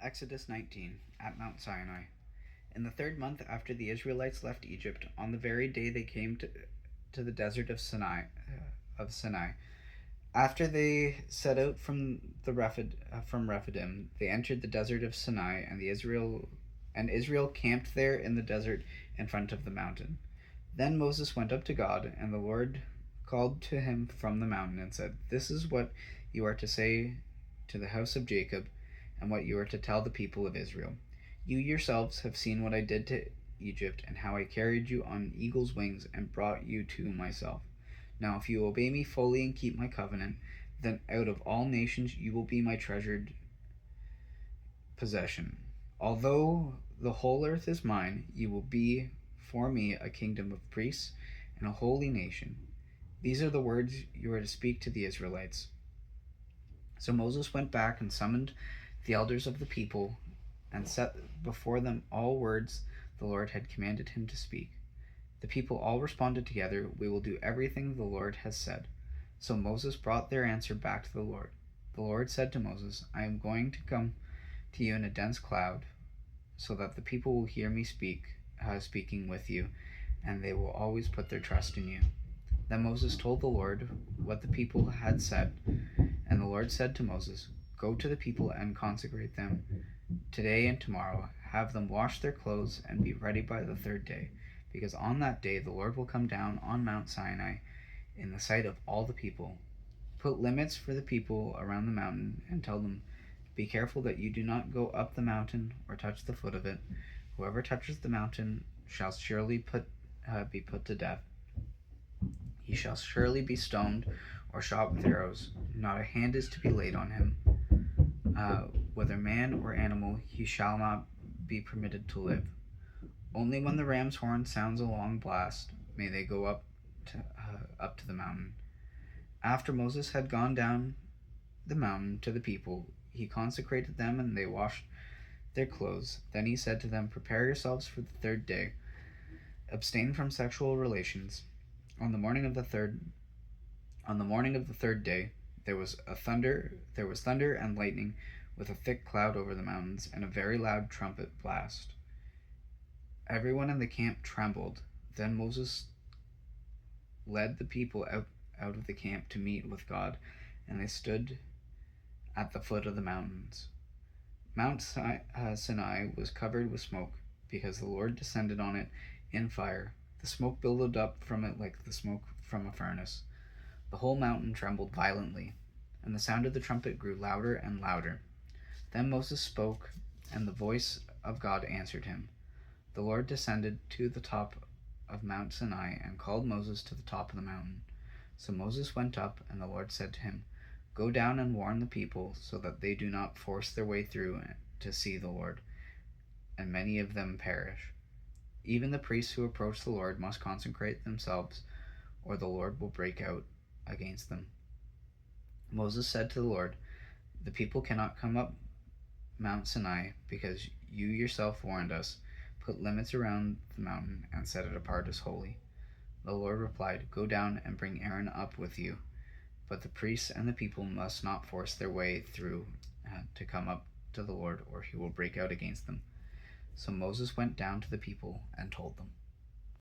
Exodus 19, at Mount Sinai. In the third month after the Israelites left Egypt, on the very day they came to the desert of Sinai. After they set out from Rephidim, they entered the desert of Sinai, and Israel camped there in the desert in front of the mountain. Then Moses went up to God, and the Lord called to him from the mountain and said, "This is what you are to say to the house of Jacob, and what you are to tell the people of Israel. You yourselves have seen what I did to Egypt, and how I carried you on eagle's wings and brought you to myself. Now, if you obey me fully and keep my covenant, then out of all nations you will be my treasured possession. Although the whole earth is mine, you will be for me a kingdom of priests and a holy nation. These are the words you are to speak to the Israelites." So Moses went back and summoned the elders of the people and set before them all words the Lord had commanded him to speak. The people all responded together, "We will do everything the Lord has said." So Moses brought their answer back to the Lord. The Lord said to Moses, "I am going to come to you in a dense cloud, so that the people will hear me speaking with you, and they will always put their trust in you." Then Moses told the Lord what the people had said, and the Lord said to Moses, "Go to the people and consecrate them today and tomorrow. Have them wash their clothes and be ready by the third day, because on that day the Lord will come down on Mount Sinai in the sight of all the people. Put limits for the people around the mountain and tell them, 'Be careful that you do not go up the mountain or touch the foot of it. Whoever touches the mountain shall surely be put to death. He shall surely be stoned or shot with arrows. Not a hand is to be laid on him. Whether man or animal, he shall not be permitted to live. Only when the ram's horn sounds a long blast may they go up to the mountain." After Moses had gone down the mountain to the people, he consecrated them, and they washed their clothes. Then he said to them, "Prepare yourselves for the third day. Abstain from sexual relations." On the morning of the third day, there was thunder and lightning, with a thick cloud over the mountains, and a very loud trumpet blast. Everyone in the camp trembled. Then Moses led the people out of the camp to meet with God, and they stood at the foot of the mountains. Mount Sinai was covered with smoke, because the Lord descended on it in fire. The smoke billowed up from it like the smoke from a furnace. The whole mountain trembled violently, and the sound of the trumpet grew louder and louder. Then Moses spoke, and the voice of God answered him. The Lord descended to the top of Mount Sinai and called Moses to the top of the mountain. So Moses went up, and the Lord said to him, "Go down and warn the people, so that they do not force their way through to see the Lord, and many of them perish. Even the priests who approach the Lord must consecrate themselves, or the Lord will break out against them." Moses said to the Lord, "The people cannot come up Mount Sinai, because you yourself warned us. Put limits around the mountain and set it apart as holy." The Lord replied, "Go down and bring Aaron up with you, but the priests and the people must not force their way through to come up to the Lord, or he will break out against them." So Moses went down to the people and told them.